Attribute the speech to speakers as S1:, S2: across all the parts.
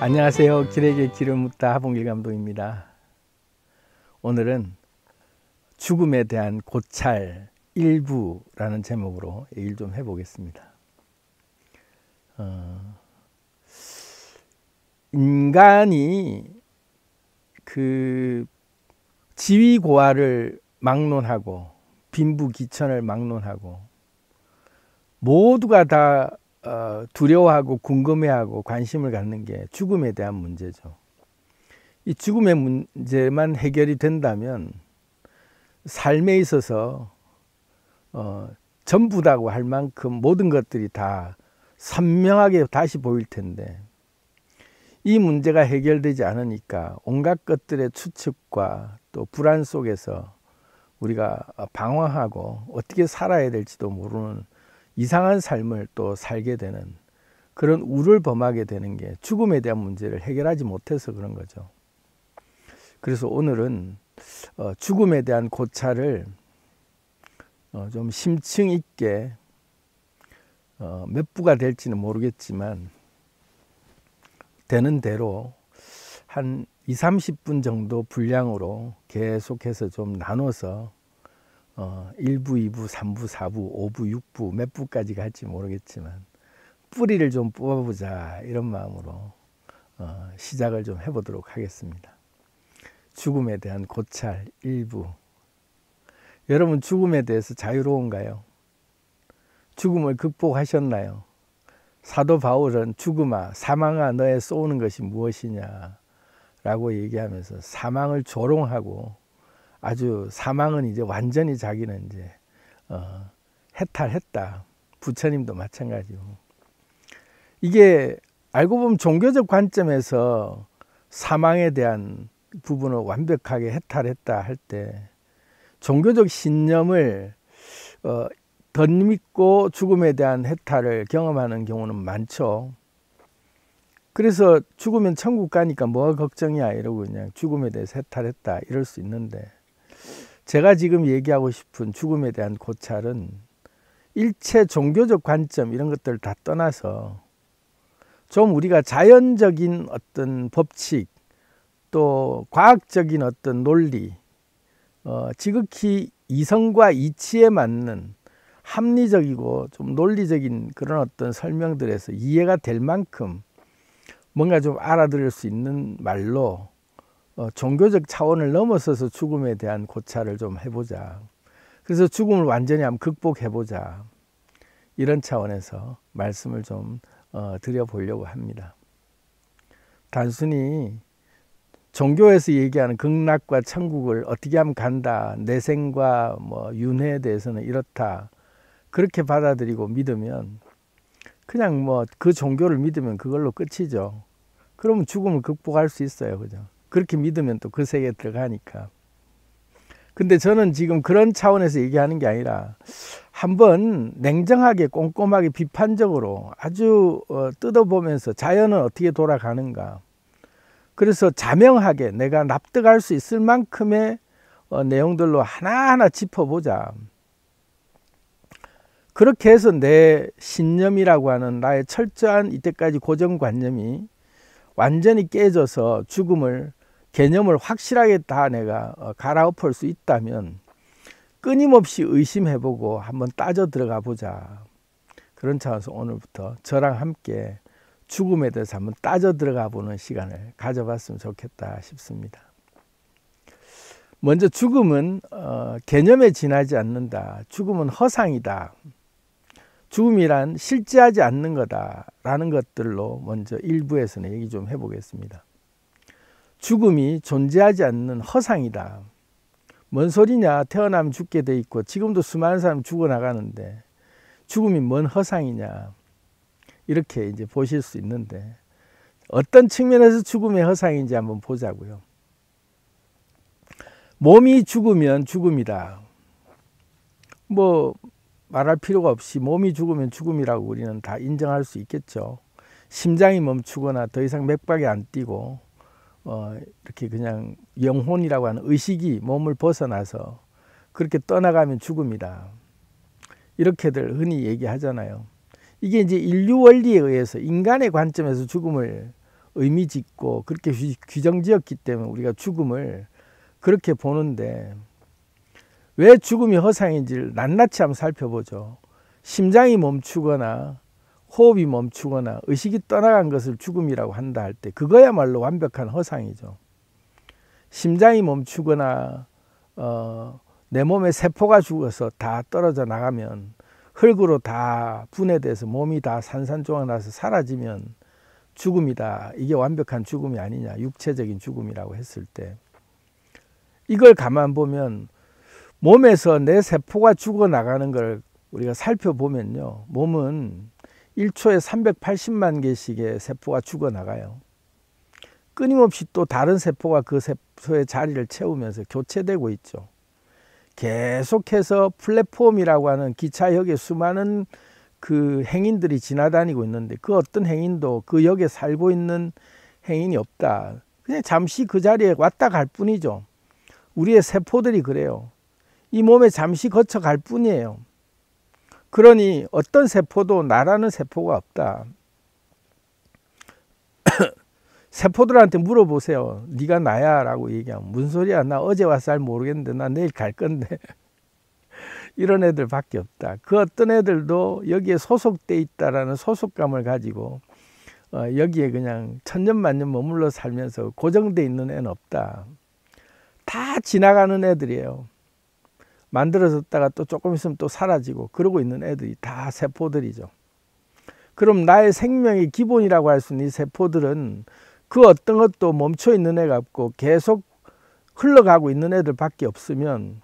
S1: 안녕하세요. 길에게 길을 묻다 하봉길 감독입니다. 오늘은 죽음에 대한 고찰 일부라는 제목으로 얘기를 좀 해보겠습니다. 인간이 그 지위고하를 막론하고 빈부귀천을 막론하고 모두가 다 두려워하고 궁금해하고 관심을 갖는 게 죽음에 대한 문제죠. 이 죽음의 문제만 해결이 된다면 삶에 있어서 전부다고 할 만큼 모든 것들이 다 선명하게 다시 보일 텐데, 이 문제가 해결되지 않으니까 온갖 것들의 추측과 또 불안 속에서 우리가 방황하고 어떻게 살아야 될지도 모르는 이상한 삶을 또 살게 되는, 그런 우를 범하게 되는 게 죽음에 대한 문제를 해결하지 못해서 그런 거죠. 그래서 오늘은 죽음에 대한 고찰을 좀 심층 있게 몇 부가 될지는 모르겠지만 되는 대로 한 20-30분 정도 분량으로 계속해서 좀 나눠서 1부, 2부, 3부, 4부, 5부, 6부 몇 부까지 갈지 모르겠지만 뿌리를 좀 뽑아보자, 이런 마음으로 시작을 좀 해보도록 하겠습니다. 죽음에 대한 고찰 1부. 여러분, 죽음에 대해서 자유로운가요? 죽음을 극복하셨나요? 사도 바울은 죽음아, 사망아, 너의 쏘는 것이 무엇이냐 라고 얘기하면서 사망을 조롱하고, 아주 사망은 이제 완전히 자기는 이제 해탈했다. 부처님도 마찬가지고. 이게 알고 보면 종교적 관점에서 사망에 대한 부분을 완벽하게 해탈했다 할 때, 종교적 신념을 덧입고 죽음에 대한 해탈을 경험하는 경우는 많죠. 그래서 죽으면 천국 가니까 뭐가 걱정이야 이러고 그냥 죽음에 대해서 해탈했다 이럴 수 있는데, 제가 지금 얘기하고 싶은 죽음에 대한 고찰은 일체 종교적 관점 이런 것들을 다 떠나서 좀 우리가 자연적인 어떤 법칙, 또 과학적인 어떤 논리, 지극히 이성과 이치에 맞는 합리적이고 좀 논리적인 그런 어떤 설명들에서 이해가 될 만큼 뭔가 좀 알아들을 수 있는 말로 종교적 차원을 넘어서서 죽음에 대한 고찰을 좀 해보자. 그래서 죽음을 완전히 한번 극복해보자. 이런 차원에서 말씀을 좀 드려보려고 합니다. 단순히 종교에서 얘기하는 극락과 천국을 어떻게 하면 간다, 내생과 뭐 윤회에 대해서는 이렇다, 그렇게 받아들이고 믿으면 그냥 뭐 그 종교를 믿으면 그걸로 끝이죠. 그러면 죽음을 극복할 수 있어요. 그죠? 그렇게 믿으면 또 그 세계에 들어가니까. 근데 저는 지금 그런 차원에서 얘기하는 게 아니라 한번 냉정하게 꼼꼼하게 비판적으로 아주 뜯어보면서 자연은 어떻게 돌아가는가, 그래서 자명하게 내가 납득할 수 있을 만큼의 내용들로 하나하나 짚어보자. 그렇게 해서 내 신념이라고 하는 나의 철저한 이때까지 고정관념이 완전히 깨져서 죽음을, 개념을 확실하게 다 내가 갈아엎을 수 있다면 끊임없이 의심해보고 한번 따져 들어가 보자. 그런 차원에서 오늘부터 저랑 함께 죽음에 대해서 한번 따져 들어가 보는 시간을 가져봤으면 좋겠다 싶습니다. 먼저 죽음은 개념에 지나지 않는다. 죽음은 허상이다. 죽음이란 실제하지 않는 거다라는 것들로 먼저 1부에서는 얘기 좀 해보겠습니다. 죽음이 존재하지 않는 허상이다. 뭔 소리냐, 태어나면 죽게 돼 있고 지금도 수많은 사람이 죽어나가는데 죽음이 뭔 허상이냐, 이렇게 이제 보실 수 있는데, 어떤 측면에서 죽음의 허상인지 한번 보자고요. 몸이 죽으면 죽음이다. 뭐 말할 필요가 없이 몸이 죽으면 죽음이라고 우리는 다 인정할 수 있겠죠. 심장이 멈추거나 더 이상 맥박이 안 뛰고 이렇게 그냥 영혼이라고 하는 의식이 몸을 벗어나서 그렇게 떠나가면 죽음이다. 이렇게들 흔히 얘기하잖아요. 이게 이제 인류 원리에 의해서 인간의 관점에서 죽음을 의미 짓고 그렇게 규정 지었기 때문에 우리가 죽음을 그렇게 보는데, 왜 죽음이 허상인지를 낱낱이 한번 살펴보죠. 심장이 멈추거나 호흡이 멈추거나 의식이 떠나간 것을 죽음이라고 한다 할 때 그거야말로 완벽한 허상이죠. 심장이 멈추거나 내 몸의 세포가 죽어서 다 떨어져 나가면, 흙으로 다 분해돼서 몸이 다 산산조각 나서 사라지면 죽음이다. 이게 완벽한 죽음이 아니냐, 육체적인 죽음이라고 했을 때, 이걸 가만 보면 몸에서 내 세포가 죽어나가는 걸 우리가 살펴보면요, 몸은 1초에 380만 개씩의 세포가 죽어나가요. 끊임없이 또 다른 세포가 그 세포의 자리를 채우면서 교체되고 있죠. 계속해서 플랫폼이라고 하는 기차역에 수많은 그 행인들이 지나다니고 있는데, 그 어떤 행인도 그 역에 살고 있는 행인이 없다. 그냥 잠시 그 자리에 왔다 갈 뿐이죠. 우리의 세포들이 그래요. 이 몸에 잠시 거쳐 갈 뿐이에요. 그러니 어떤 세포도 나라는 세포가 없다. 세포들한테 물어보세요. 네가 나야 라고 얘기하면 무슨 소리야, 나 어제 와서 잘 모르겠는데 나 내일 갈 건데. 이런 애들밖에 없다. 그 어떤 애들도 여기에 소속돼 있다라는 소속감을 가지고 여기에 그냥 천년만년 머물러 살면서 고정돼 있는 애는 없다. 다 지나가는 애들이에요. 만들어졌다가 또 조금 있으면 또 사라지고 그러고 있는 애들이 다 세포들이죠. 그럼 나의 생명의 기본이라고 할 수 있는 이 세포들은 그 어떤 것도 멈춰 있는 애가 없고 계속 흘러가고 있는 애들밖에 없으면,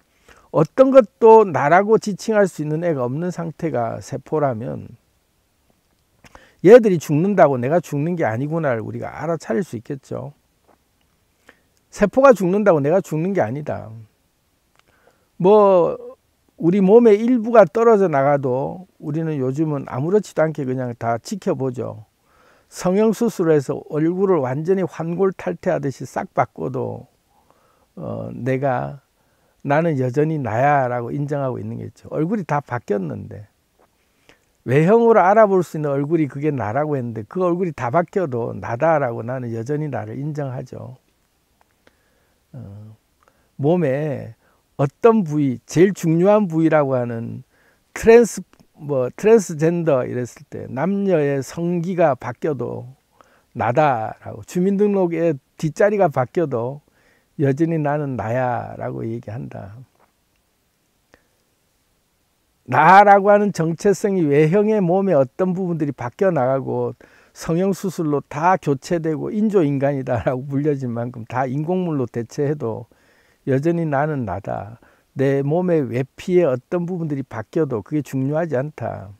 S1: 어떤 것도 나라고 지칭할 수 있는 애가 없는 상태가 세포라면, 얘들이 죽는다고 내가 죽는 게 아니구나를 우리가 알아차릴 수 있겠죠. 세포가 죽는다고 내가 죽는 게 아니다. 뭐 우리 몸의 일부가 떨어져 나가도 우리는 요즘은 아무렇지도 않게 그냥 다 지켜보죠. 성형수술해서 얼굴을 완전히 환골탈태하듯이 싹 바꿔도 나는 여전히 나야 라고 인정하고 있는 거죠. 얼굴이 다 바뀌었는데, 외형으로 알아볼 수 있는 얼굴이 그게 나라고 했는데, 그 얼굴이 다 바뀌어도 나다라고 나는 여전히 나를 인정하죠. 몸에 어떤 부위, 제일 중요한 부위라고 하는 트랜스젠더 이랬을 때 남녀의 성기가 바뀌어도 나다라고, 주민등록의 뒷자리가 바뀌어도 여전히 나는 나야 라고 얘기한다. 나라고 하는 정체성이 외형의 몸의 어떤 부분들이 바뀌어 나가고 성형수술로 다 교체되고 인조인간이다 라고 불려진 만큼 다 인공물로 대체해도 여전히 나는 나다. 내 몸의 외피의 어떤 부분들이 바뀌어도 그게 중요하지 않다.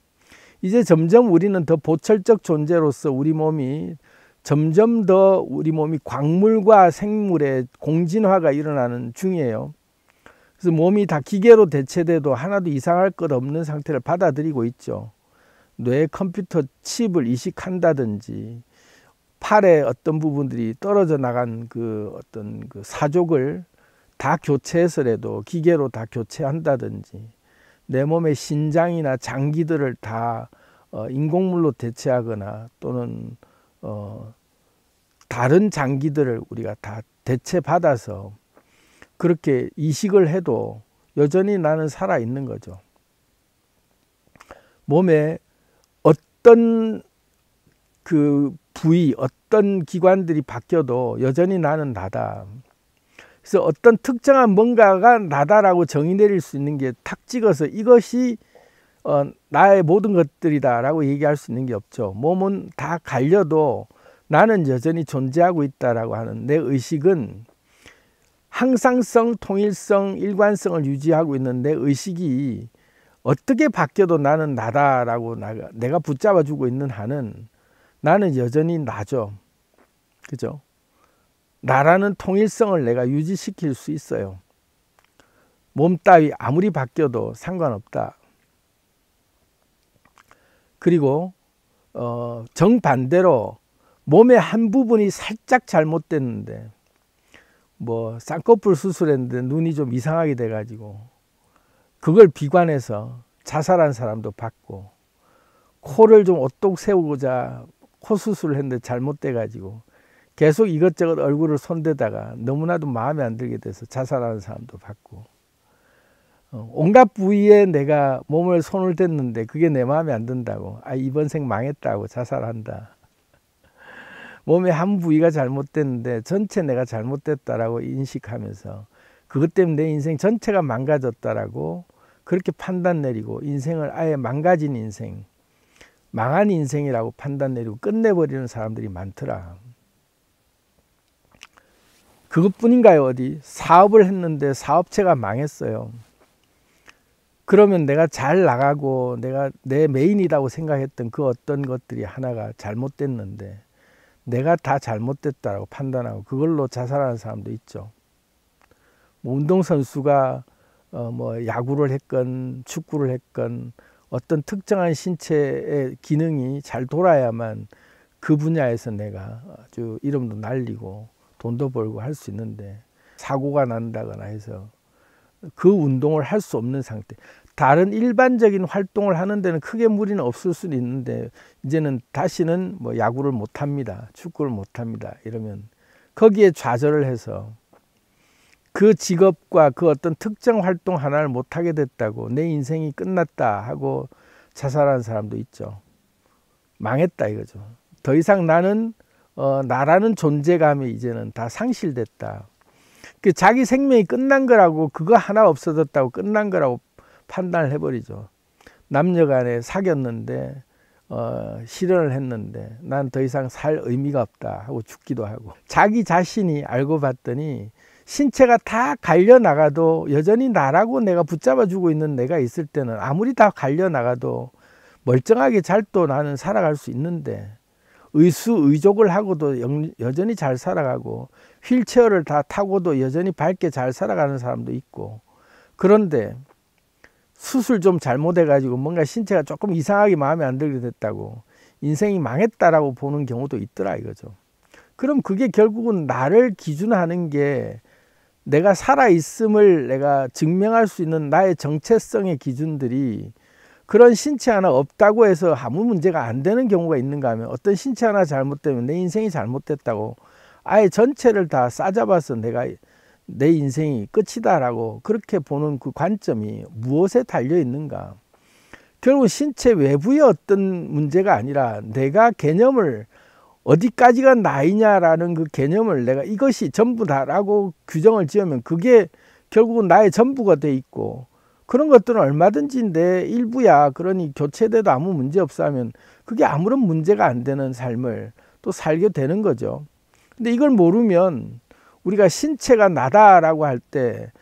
S1: 이제 점점 우리는 더 보철적 존재로서 우리 몸이 점점 더 우리 몸이 광물과 생물의 공진화가 일어나는 중이에요. 그래서 몸이 다 기계로 대체돼도 하나도 이상할 것 없는 상태를 받아들이고 있죠. 뇌 컴퓨터 칩을 이식한다든지, 팔의 어떤 부분들이 떨어져 나간 그 어떤 그 사족을 다 교체해서라도 기계로 다 교체한다든지, 내 몸의 신장이나 장기들을 다 인공물로 대체하거나 또는 다른 장기들을 우리가 다 대체받아서 그렇게 이식을 해도 여전히 나는 살아있는 거죠. 몸에 어떤 그 부위, 어떤 기관들이 바뀌어도 여전히 나는 나다. 그래서 어떤 특정한 뭔가가 나다라고 정의 내릴 수 있는 게 탁 찍어서 이것이 나의 모든 것들이다 라고 얘기할 수 있는 게 없죠. 몸은 다 갈려도 나는 여전히 존재하고 있다라고 하는 내 의식은 항상성, 통일성, 일관성을 유지하고 있는 내 의식이 어떻게 바뀌어도 나는 나다라고 내가 붙잡아주고 있는 한은 나는 여전히 나죠. 그죠? 나라는 통일성을 내가 유지시킬 수 있어요. 몸 따위 아무리 바뀌어도 상관없다. 그리고 정반대로 몸의 한 부분이 살짝 잘못됐는데, 뭐 쌍꺼풀 수술했는데 눈이 좀 이상하게 돼가지고 그걸 비관해서 자살한 사람도 봤고, 코를 좀 오똑 세우고자 코 수술을 했는데 잘못돼가지고 계속 이것저것 얼굴을 손대다가 너무나도 마음에 안 들게 돼서 자살하는 사람도 봤고, 온갖 부위에 내가 몸을 손을 댔는데 그게 내 마음에 안 든다고, 아 이번 생 망했다고 자살한다. 몸의 한 부위가 잘못됐는데 전체 내가 잘못됐다라고 인식하면서 그것 때문에 내 인생 전체가 망가졌다라고 그렇게 판단 내리고 인생을 아예 망가진 인생, 망한 인생이라고 판단 내리고 끝내버리는 사람들이 많더라. 그것뿐인가요? 어디 사업을 했는데 사업체가 망했어요. 그러면 내가 잘 나가고 내가 내 메인이라고 생각했던 그 어떤 것들이 하나가 잘못됐는데 내가 다 잘못됐다고 판단하고 그걸로 자살하는 사람도 있죠. 뭐 운동선수가 뭐 야구를 했건 축구를 했건 어떤 특정한 신체의 기능이 잘 돌아야만 그 분야에서 내가 아주 이름도 날리고 돈도 벌고 할 수 있는데 사고가 난다거나 해서 그 운동을 할 수 없는 상태, 다른 일반적인 활동을 하는 데는 크게 무리는 없을 수는 있는데 이제는 다시는 뭐 야구를 못합니다, 축구를 못합니다 이러면 거기에 좌절을 해서 그 직업과 그 어떤 특정 활동 하나를 못하게 됐다고 내 인생이 끝났다 하고 자살하는 사람도 있죠. 망했다 이거죠. 더 이상 나는 나라는 존재감이 이제는 다 상실됐다. 그 자기 생명이 끝난 거라고, 그거 하나 없어졌다고 끝난 거라고 판단을 해버리죠. 남녀간에 사귀었는데 실연을 했는데 난 더 이상 살 의미가 없다 하고 죽기도 하고, 자기 자신이 알고 봤더니 신체가 다 갈려나가도 여전히 나라고 내가 붙잡아주고 있는 내가 있을 때는 아무리 다 갈려나가도 멀쩡하게 잘 또 나는 살아갈 수 있는데, 의수의족을 하고도 여전히 잘 살아가고 휠체어를 다 타고도 여전히 밝게 잘 살아가는 사람도 있고, 그런데 수술 좀 잘못해 가지고 뭔가 신체가 조금 이상하게 마음에 안 들게 됐다고 인생이 망했다라고 보는 경우도 있더라 이거죠. 그럼 그게 결국은 나를 기준하는 게 내가 살아있음을 내가 증명할 수 있는 나의 정체성의 기준들이 그런 신체 하나 없다고 해서 아무 문제가 안 되는 경우가 있는가 하면, 어떤 신체 하나 잘못되면 내 인생이 잘못됐다고 아예 전체를 다 싸잡아서 내가 내 인생이 끝이다라고 그렇게 보는 그 관점이 무엇에 달려 있는가. 결국 신체 외부의 어떤 문제가 아니라 내가 개념을 어디까지가 나이냐라는 그 개념을 내가 이것이 전부다라고 규정을 지으면 그게 결국은 나의 전부가 돼 있고, 그런 것들은 얼마든지 내 일부야, 그러니 교체돼도 아무 문제 없어 하면 그게 아무런 문제가 안 되는 삶을 또 살게 되는 거죠. 근데 이걸 모르면 우리가 신체가 나다라고 할 때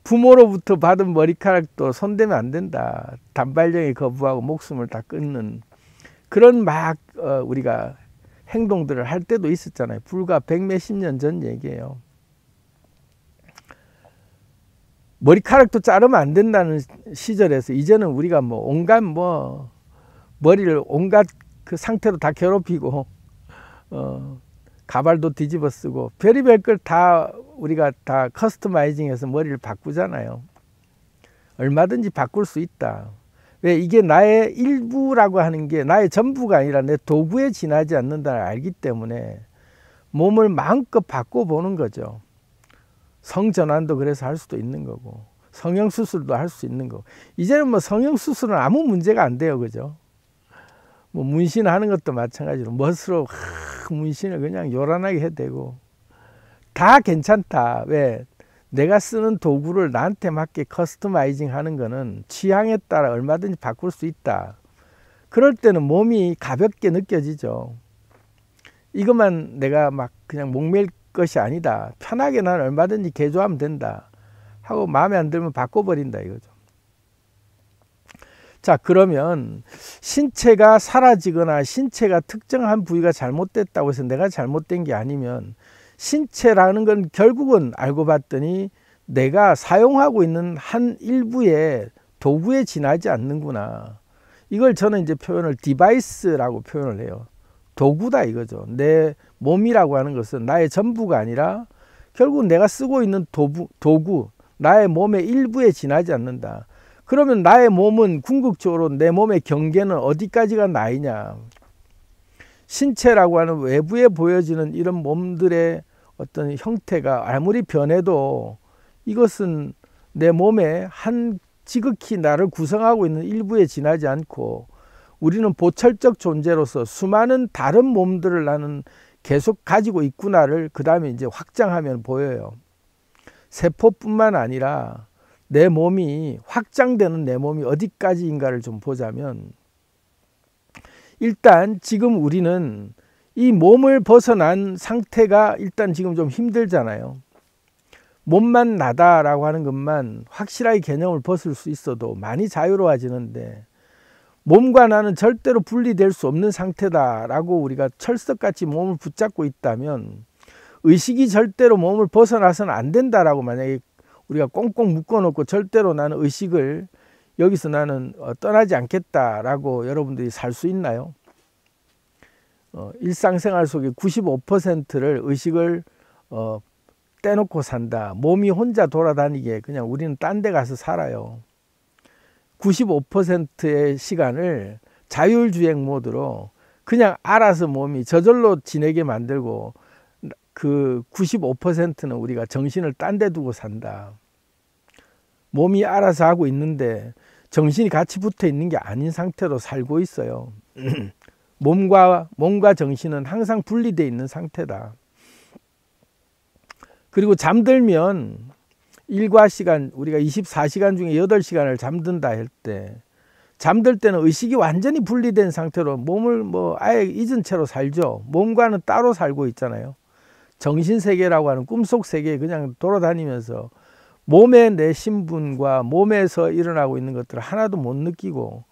S1: 부모로부터 받은 머리카락도 손대면 안 된다, 단발령에 거부하고 목숨을 다 끊는 그런 막 우리가 행동들을 할 때도 있었잖아요. 불과 백몇십 년 전 얘기예요. 머리카락도 자르면 안 된다는 시절에서 이제는 우리가 뭐 온갖 뭐 머리를 온갖 그 상태로 다 괴롭히고 가발도 뒤집어 쓰고 별의별 걸 다 우리가 다 커스터마이징해서 머리를 바꾸잖아요. 얼마든지 바꿀 수 있다. 왜? 이게 나의 일부라고 하는 게 나의 전부가 아니라 내 도구에 지나지 않는다를 알기 때문에 몸을 마음껏 바꿔보는 거죠. 성전환도 그래서 할 수도 있는 거고 성형수술도 할 수 있는 거고, 이제는 뭐 성형수술은 아무 문제가 안 돼요. 그죠? 뭐 문신하는 것도 마찬가지로 멋으로 문신을 그냥 요란하게 해도 되고 다 괜찮다. 왜? 내가 쓰는 도구를 나한테 맞게 커스터마이징 하는 거는 취향에 따라 얼마든지 바꿀 수 있다. 그럴 때는 몸이 가볍게 느껴지죠. 이것만 내가 막 그냥 목매일 것이 아니다. 편하게 난 얼마든지 개조하면 된다 하고 마음에 안 들면 바꿔버린다 이거죠. 자, 그러면 신체가 사라지거나 신체가 특정한 부위가 잘못됐다고 해서 내가 잘못된 게 아니면 신체라는 건 결국은 알고 봤더니 내가 사용하고 있는 한 일부의 도구에 지나지 않는구나. 이걸 저는 이제 표현을 디바이스라고 표현을 해요. 도구다 이거죠. 내 몸이라고 하는 것은 나의 전부가 아니라 결국 내가 쓰고 있는 도구, 나의 몸의 일부에 지나지 않는다. 그러면 나의 몸은 궁극적으로 내 몸의 경계는 어디까지가 나이냐. 신체라고 하는 외부에 보여지는 이런 몸들의 어떤 형태가 아무리 변해도 이것은 내 몸의 한 지극히 나를 구성하고 있는 일부에 지나지 않고 우리는 보철적 존재로서 수많은 다른 몸들을 나는 계속 가지고 있구나를 그 다음에 이제 확장하면 보여요. 세포뿐만 아니라 내 몸이 확장되는 내 몸이 어디까지인가를 좀 보자면, 일단 지금 우리는 이 몸을 벗어난 상태가 일단 지금 좀 힘들잖아요. 몸만 나다라고 하는 것만 확실하게 개념을 벗을 수 있어도 많이 자유로워지는데, 몸과 나는 절대로 분리될 수 없는 상태다라고 우리가 철석같이 몸을 붙잡고 있다면, 의식이 절대로 몸을 벗어나서는 안 된다라고 만약에 우리가 꽁꽁 묶어놓고 절대로 나는 의식을 여기서 나는 떠나지 않겠다라고 여러분들이 살 수 있나요? 일상생활 속에 95%를 의식을 떼놓고 산다. 몸이 혼자 돌아다니게 그냥 우리는 딴 데 가서 살아요. 95%의 시간을 자율주행 모드로 그냥 알아서 몸이 저절로 지내게 만들고, 그 95%는 우리가 정신을 딴 데 두고 산다. 몸이 알아서 하고 있는데 정신이 같이 붙어 있는 게 아닌 상태로 살고 있어요. 몸과 정신은 항상 분리되어 있는 상태다. 그리고 잠들면 일과 시간, 우리가 24시간 중에 8시간을 잠든다 할 때, 잠들 때는 의식이 완전히 분리된 상태로 몸을 아예 잊은 채로 살죠. 몸과는 따로 살고 있잖아요. 정신세계라고 하는 꿈속 세계에 그냥 돌아다니면서 몸의 내 신분과 몸에서 일어나고 있는 것들을 하나도 못 느끼고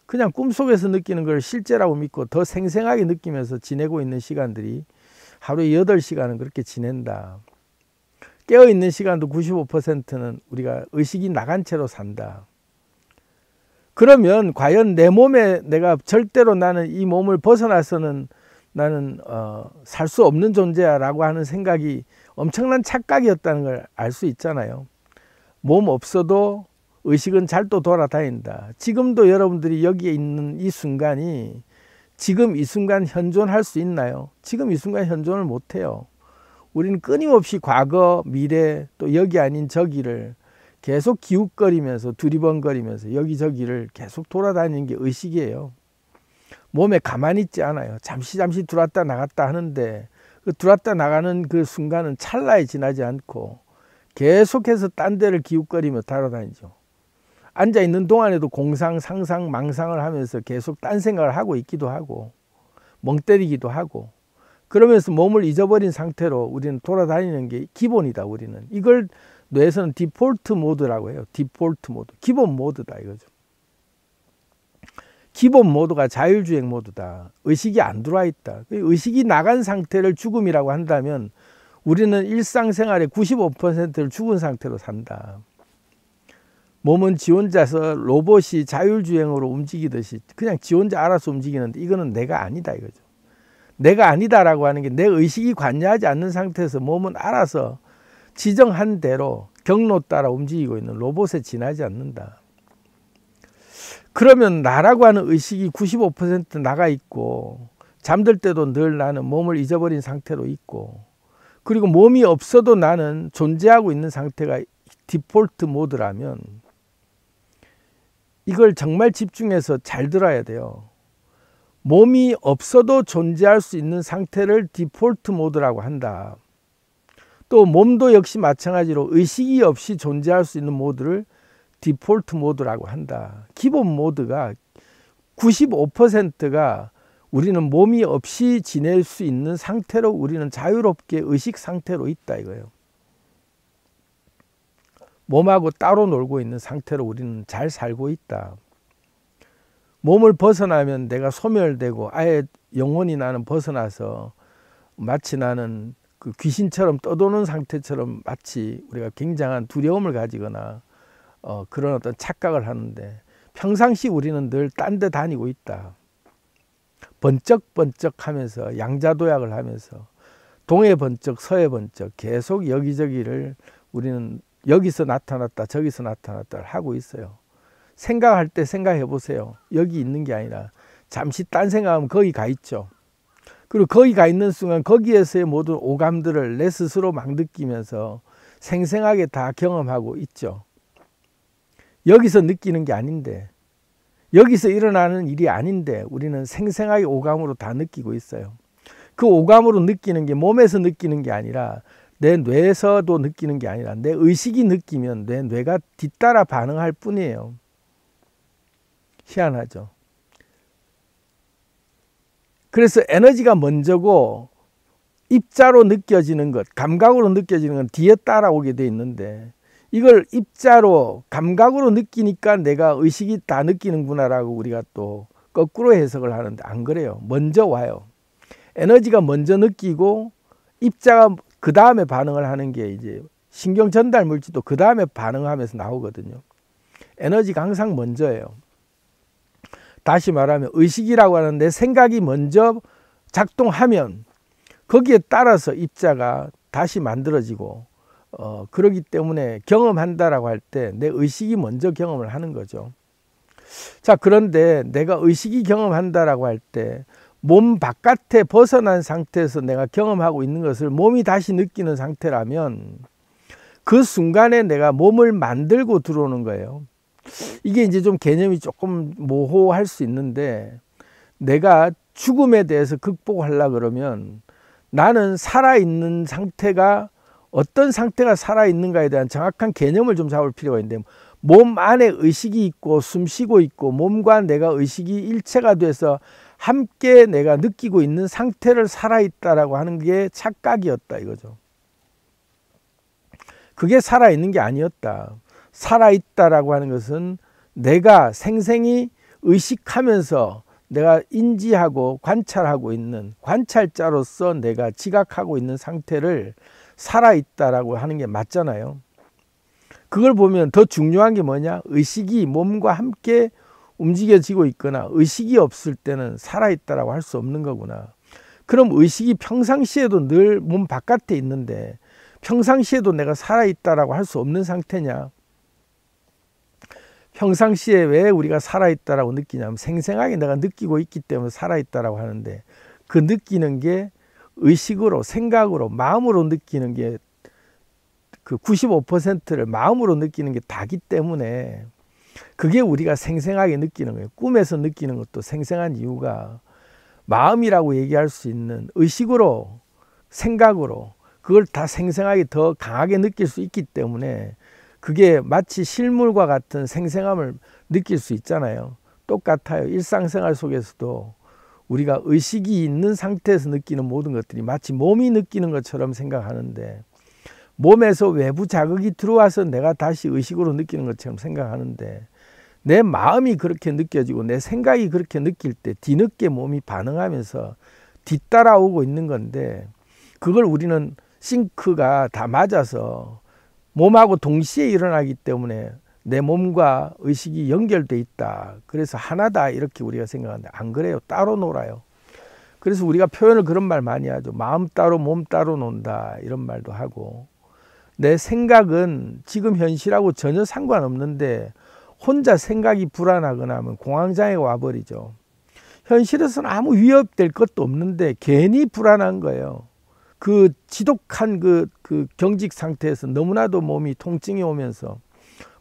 S1: 그냥 꿈속에서 느끼는 걸 실제라고 믿고 더 생생하게 느끼면서 지내고 있는 시간들이 하루에 8시간은 그렇게 지낸다. 깨어있는 시간도 95%는 우리가 의식이 나간 채로 산다. 그러면 과연 내 몸에 내가 절대로 나는 이 몸을 벗어나서는 나는 살 수 없는 존재야 라고 하는 생각이 엄청난 착각이었다는 걸 알 수 있잖아요. 몸 없어도 의식은 잘 또 돌아다닌다. 지금도 여러분들이 여기에 있는 이 순간이 지금 이 순간 현존할 수 있나요? 지금 이 순간 현존을 못해요. 우리는 끊임없이 과거, 미래, 또 여기 아닌 저기를 계속 기웃거리면서 두리번거리면서 여기저기를 계속 돌아다니는 게 의식이에요. 몸에 가만히 있지 않아요. 잠시 들어왔다 나갔다 하는데 그 들어왔다 나가는 그 순간은 찰나에 지나지 않고 계속해서 딴 데를 기웃거리며 돌아다니죠. 앉아있는 동안에도 공상, 상상, 망상을 하면서 계속 딴 생각을 하고 있기도 하고 멍 때리기도 하고, 그러면서 몸을 잊어버린 상태로 우리는 돌아다니는 게 기본이다. 우리는 이걸 뇌에서는 디폴트 모드라고 해요. 디폴트 모드, 기본 모드다 이거죠. 기본 모드가 자율주행 모드다. 의식이 안 들어와 있다. 의식이 나간 상태를 죽음이라고 한다면 우리는 일상생활의 95%를 죽은 상태로 산다. 몸은 지 혼자서 로봇이 자율주행으로 움직이듯이 그냥 지 혼자 알아서 움직이는데 이거는 내가 아니다 이거죠. 내가 아니다라고 하는 게 내 의식이 관여하지 않는 상태에서 몸은 알아서 지정한 대로 경로 따라 움직이고 있는 로봇에 지나지 않는다. 그러면 나라고 하는 의식이 95% 나가 있고 잠들 때도 늘 나는 몸을 잊어버린 상태로 있고, 그리고 몸이 없어도 나는 존재하고 있는 상태가 디폴트 모드라면 이걸 정말 집중해서 잘 들어야 돼요. 몸이 없어도 존재할 수 있는 상태를 디폴트 모드라고 한다. 또 몸도 역시 마찬가지로 의식이 없이 존재할 수 있는 모드를 디폴트 모드라고 한다. 기본 모드가 95%가 우리는 몸이 없이 지낼 수 있는 상태로 우리는 자유롭게 의식 상태로 있다 이거예요. 몸하고 따로 놀고 있는 상태로 우리는 잘 살고 있다. 몸을 벗어나면 내가 소멸되고 아예 영혼이 나는 벗어나서 마치 나는 그 귀신처럼 떠도는 상태처럼 마치 우리가 굉장한 두려움을 가지거나 그런 어떤 착각을 하는데, 평상시 우리는 늘 딴 데 다니고 있다. 번쩍번쩍 하면서 양자도약을 하면서 동해 번쩍 서해 번쩍 계속 여기저기를 우리는 여기서 나타났다 저기서 나타났다 하고 있어요. 생각할 때 생각해 보세요. 여기 있는 게 아니라 잠시 딴 생각하면 거기 가 있죠. 그리고 거기 가 있는 순간 거기에서의 모든 오감들을 내 스스로 막 느끼면서 생생하게 다 경험하고 있죠. 여기서 느끼는 게 아닌데, 여기서 일어나는 일이 아닌데 우리는 생생하게 오감으로 다 느끼고 있어요. 그 오감으로 느끼는 게 몸에서 느끼는 게 아니라 내 뇌에서도 느끼는 게 아니라 내 의식이 느끼면 내 뇌가 뒤따라 반응할 뿐이에요. 희한하죠. 그래서 에너지가 먼저고 입자로 느껴지는 것, 감각으로 느껴지는 건 뒤에 따라오게 돼 있는데 이걸 입자로 감각으로 느끼니까 내가 의식이 다 느끼는구나라고 우리가 또 거꾸로 해석을 하는데 안 그래요. 먼저 와요. 에너지가 먼저 느끼고 입자가 그 다음에 반응을 하는 게 이제 신경 전달 물질도 그 다음에 반응하면서 나오거든요. 에너지가 항상 먼저예요. 다시 말하면 의식이라고 하는 내 생각이 먼저 작동하면 거기에 따라서 입자가 다시 만들어지고 그러기 때문에 경험한다라고 할 때 내 의식이 먼저 경험을 하는 거죠. 자, 그런데 내가 의식이 경험한다라고 할 때 몸 바깥에 벗어난 상태에서 내가 경험하고 있는 것을 몸이 다시 느끼는 상태라면 그 순간에 내가 몸을 만들고 들어오는 거예요. 이게 이제 좀 개념이 조금 모호할 수 있는데 내가 죽음에 대해서 극복하려고 그러면 나는 살아있는 상태가 어떤 상태가 살아있는가에 대한 정확한 개념을 좀 잡을 필요가 있는데 몸 안에 의식이 있고 숨 쉬고 있고 몸과 내가 의식이 일체가 돼서 함께 내가 느끼고 있는 상태를 살아있다라고 하는 게 착각이었다 이거죠. 그게 살아있는 게 아니었다. 살아있다라고 하는 것은 내가 생생히 의식하면서 내가 인지하고 관찰하고 있는 관찰자로서 내가 지각하고 있는 상태를 살아있다라고 하는 게 맞잖아요. 그걸 보면 더 중요한 게 뭐냐? 의식이 몸과 함께 움직여지고 있거나 의식이 없을 때는 살아있다라고 할 수 없는 거구나. 그럼 의식이 평상시에도 늘 몸 바깥에 있는데 평상시에도 내가 살아있다라고 할 수 없는 상태냐? 평상시에 왜 우리가 살아있다라고 느끼냐면 생생하게 내가 느끼고 있기 때문에 살아있다라고 하는데 그 느끼는 게 의식으로 생각으로 마음으로 느끼는 게 그 95%를 마음으로 느끼는 게 다기 때문에 그게 우리가 생생하게 느끼는 거예요. 꿈에서 느끼는 것도 생생한 이유가 마음이라고 얘기할 수 있는 의식으로 생각으로 그걸 다 생생하게 더 강하게 느낄 수 있기 때문에 그게 마치 실물과 같은 생생함을 느낄 수 있잖아요. 똑같아요. 일상생활 속에서도 우리가 의식이 있는 상태에서 느끼는 모든 것들이 마치 몸이 느끼는 것처럼 생각하는데 몸에서 외부 자극이 들어와서 내가 다시 의식으로 느끼는 것처럼 생각하는데 내 마음이 그렇게 느껴지고 내 생각이 그렇게 느낄 때 뒤늦게 몸이 반응하면서 뒤따라오고 있는 건데 그걸 우리는 싱크가 다 맞아서 몸하고 동시에 일어나기 때문에 내 몸과 의식이 연결돼 있다. 그래서 하나다 이렇게 우리가 생각하는데 안 그래요. 따로 놀아요. 그래서 우리가 표현을 그런 말 많이 하죠. 마음 따로 몸 따로 논다 이런 말도 하고 내 생각은 지금 현실하고 전혀 상관없는데 혼자 생각이 불안하거나 하면 공황장애가 와버리죠. 현실에서는 아무 위협될 것도 없는데 괜히 불안한 거예요. 그 지독한 그 경직 상태에서 너무나도 몸이 통증이 오면서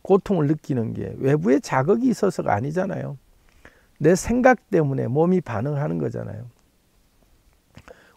S1: 고통을 느끼는 게 외부에 자극이 있어서가 아니잖아요. 내 생각 때문에 몸이 반응하는 거잖아요.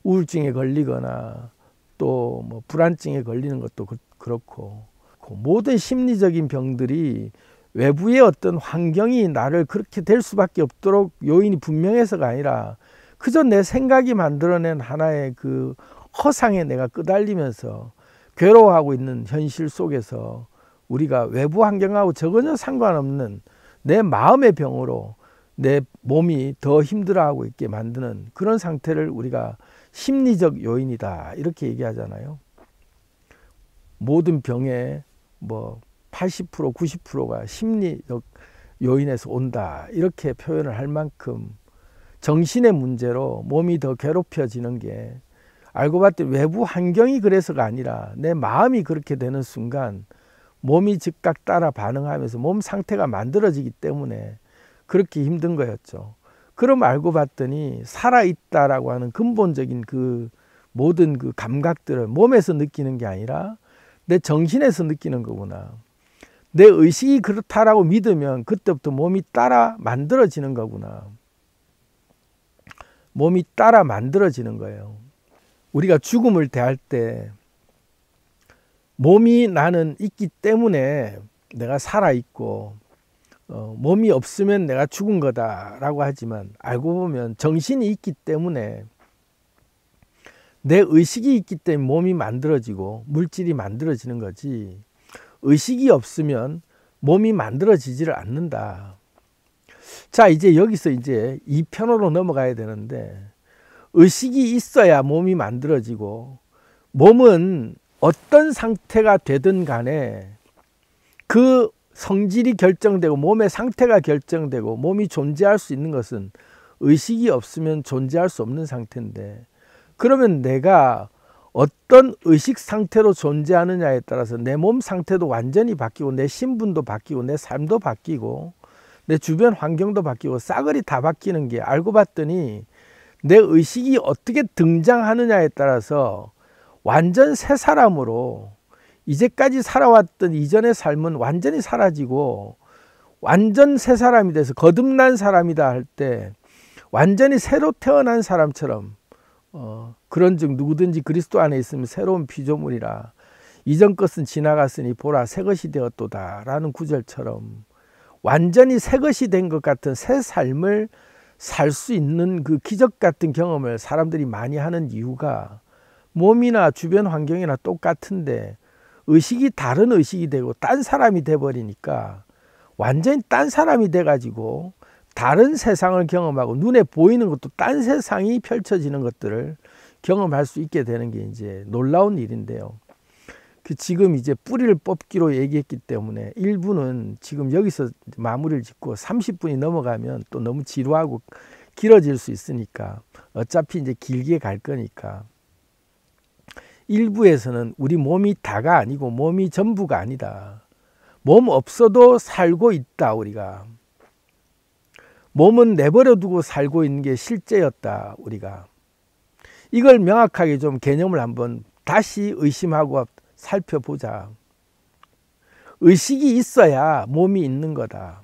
S1: 우울증에 걸리거나 또 뭐 불안증에 걸리는 것도 그렇고 모든 심리적인 병들이 외부의 어떤 환경이 나를 그렇게 될 수밖에 없도록 요인이 분명해서가 아니라 그저 내 생각이 만들어낸 하나의 그 허상에 내가 끄달리면서 괴로워하고 있는 현실 속에서 우리가 외부 환경하고 전혀 상관없는 내 마음의 병으로 내 몸이 더 힘들어하고 있게 만드는 그런 상태를 우리가 심리적 요인이다 이렇게 얘기하잖아요. 모든 병의 뭐 80% 90%가 심리적 요인에서 온다 이렇게 표현을 할 만큼 정신의 문제로 몸이 더 괴롭혀지는 게 알고 봤더니 외부 환경이 그래서가 아니라 내 마음이 그렇게 되는 순간 몸이 즉각 따라 반응하면서 몸 상태가 만들어지기 때문에 그렇게 힘든 거였죠. 그럼 알고 봤더니 살아있다라고 하는 근본적인 그 모든 그 감각들을 몸에서 느끼는 게 아니라 내 정신에서 느끼는 거구나. 내 의식이 그렇다라고 믿으면 그때부터 몸이 따라 만들어지는 거구나. 몸이 따라 만들어지는 거예요. 우리가 죽음을 대할 때 몸이 나는 있기 때문에 내가 살아있고 몸이 없으면 내가 죽은 거다라고 하지만 알고 보면 정신이 있기 때문에 내 의식이 있기 때문에 몸이 만들어지고 물질이 만들어지는 거지, 의식이 없으면 몸이 만들어지지를 않는다. 자, 이제 여기서 이제 2편으로 넘어가야 되는데, 의식이 있어야 몸이 만들어지고 몸은 어떤 상태가 되든 간에 그 성질이 결정되고 몸의 상태가 결정되고 몸이 존재할 수 있는 것은 의식이 없으면 존재할 수 없는 상태인데, 그러면 내가 어떤 의식 상태로 존재하느냐에 따라서 내 몸 상태도 완전히 바뀌고 내 신분도 바뀌고 내 삶도 바뀌고 내 주변 환경도 바뀌고 싸그리 다 바뀌는 게, 알고 봤더니 내 의식이 어떻게 등장하느냐에 따라서 완전 새 사람으로 이제까지 살아왔던 이전의 삶은 완전히 사라지고 완전 새 사람이 돼서 거듭난 사람이다 할 때 완전히 새로 태어난 사람처럼, 그런즉 누구든지 그리스도 안에 있으면 새로운 피조물이라, 이전 것은 지나갔으니 보라 새 것이 되었도다 라는 구절처럼 완전히 새 것이 된 것 같은 새 삶을 살 수 있는 그 기적 같은 경험을 사람들이 많이 하는 이유가, 몸이나 주변 환경이나 똑같은데 의식이 다른 의식이 되고 딴 사람이 돼버리니까 완전히 딴 사람이 돼가지고 다른 세상을 경험하고 눈에 보이는 것도 딴 세상이 펼쳐지는 것들을 경험할 수 있게 되는 게 이제 놀라운 일인데요. 지금 이제 뿌리를 뽑기로 얘기했기 때문에 1부는 지금 여기서 마무리를 짓고 30분이 넘어가면 또 너무 지루하고 길어질 수 있으니까, 어차피 이제 길게 갈 거니까 1부에서는 우리 몸이 다가 아니고 몸이 전부가 아니다. 몸 없어도 살고 있다. 우리가 몸은 내버려 두고 살고 있는 게 실제였다. 우리가 이걸 명확하게 좀 개념을 한번 다시 의심하고 살펴보자. 의식이 있어야 몸이 있는 거다.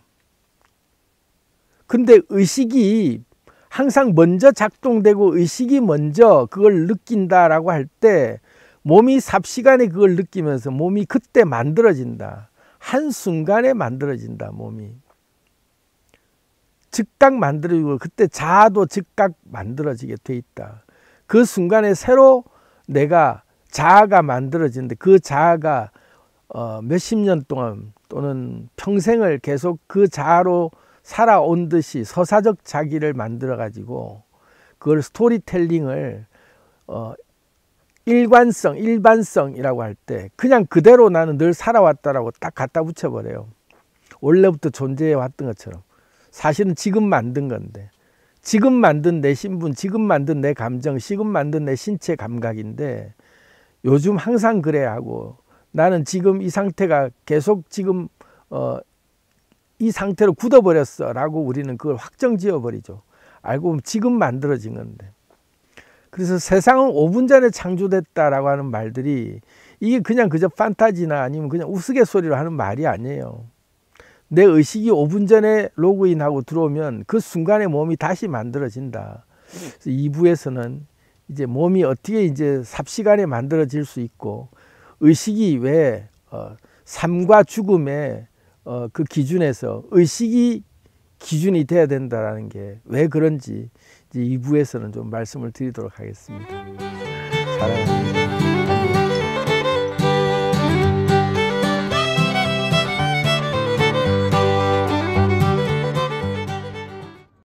S1: 근데 의식이 항상 먼저 작동되고 의식이 먼저 그걸 느낀다라고 할 때 몸이 삽시간에 그걸 느끼면서 몸이 그때 만들어진다. 한순간에 만들어진다. 몸이 즉각 만들어지고 그때 자아도 즉각 만들어지게 돼 있다. 그 순간에 새로 내가 자아가 만들어지는데, 그 자아가 몇십 년 동안 또는 평생을 계속 그 자아로 살아온 듯이 서사적 자기를 만들어 가지고 그걸 스토리텔링을 일반성이라고 할 때 그냥 그대로 나는 늘 살아왔다라고 딱 갖다 붙여버려요. 원래부터 존재해 왔던 것처럼. 사실은 지금 만든 건데, 지금 만든 내 신분, 지금 만든 내 감정, 지금 만든 내 신체 감각인데 요즘 항상 그래야 하고, 나는 지금 이 상태가 계속 지금 이 상태로 굳어버렸어 라고 우리는 그걸 확정 지어버리죠. 알고 보면 지금 만들어진 건데. 그래서 세상은 5분 전에 창조됐다라고 하는 말들이 이게 그냥 그저 판타지나 아니면 그냥 우스갯소리로 하는 말이 아니에요. 내 의식이 5분 전에 로그인하고 들어오면 그 순간에 몸이 다시 만들어진다. 그래서 2부에서는 이제 몸이 어떻게 이제 삽시간에 만들어질 수 있고, 의식이 왜 삶과 죽음의 그 기준에서 의식이 기준이 돼야 된다라는 게 왜 그런지 이제 2부에서는 좀 말씀을 드리도록 하겠습니다. 사랑합니다.